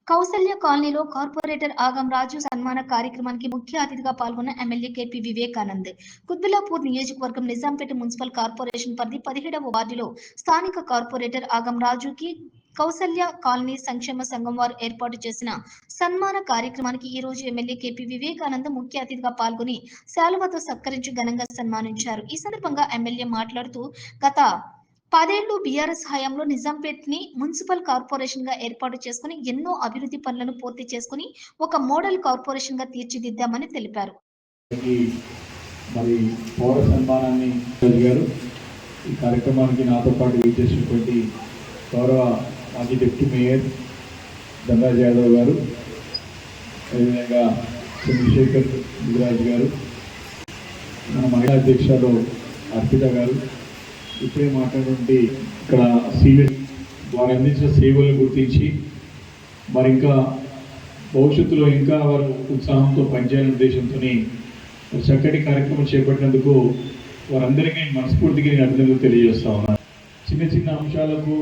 కౌసల్య కాలనీలో కార్పొరేటర్ ఆగం రాజు సన్మాన కార్యక్రమానికి ముఖ్య అతిథిగా పాల్గొన్న ఎమ్మెల్యే కేపీ వివేకానంద్. కుత్బుల్లాపూర్ నియోజకవర్గం నిజాంపేట మున్సిపల్ కార్పొరేషన్ పరిధి 17వ వార్డులో స్థానిక కార్పొరేటర్ ఆగం రాజుకి కౌసల్య కాలనీ సంక్షేమ సంఘం వారు ఏర్పాటు చేసిన సన్మాన కార్యక్రమానికి ఈ రోజు ఎమ్మెల్యే కేపీ వివేకానంద్ ముఖ్య అతిథిగా పాల్గొని శాలువతో సత్కరించి ఘనంగా సన్మానించారు. ఈ సందర్భంగా ఎమ్మెల్యే మాట్లాడుతూ గత 10 ఏళ్లు బీఆర్ఎస్ హయాంలో నిజాంపేట్ ని మున్సిపల్ కార్పొరేషన్ గా ఏర్పాటు చేసుకుని ఎన్నో అభివృద్ధి పనులను పూర్తి చేసుకుని ఒక మోడల్ కార్పొరేషన్ గా తీర్చిదిద్దామని తెలిపారు. మరి పౌర సన్మానాన్ని గారు ఈ కార్యక్రమానికి నాతో పాటు విచ్చేసినటువంటి గౌరవ మాజీ డిప్యూటీ మేయర్ ధనరాజ్ యాదవ్ గారు, అదేవిధంగా చంద్రశేఖర్ గుజరాజ్ గారు, మన మహిళా అధ్యక్షులు అర్పిత గారు, ఇప్పుడే మాట్లాడుతుంటే ఇక్కడ సీనియర్ వారు అందించిన సేవలను గుర్తించి మరి ఇంకా భవిష్యత్తులో ఇంకా వారు ఉత్సాహంతో పనిచేయాలనే ఉద్దేశంతో చక్కటి కార్యక్రమం చేపట్టినందుకు వారందరికీ మనస్ఫూర్తిగా నేను అభినందనలు తెలియజేస్తా ఉన్నాను. చిన్న చిన్న అంశాలకు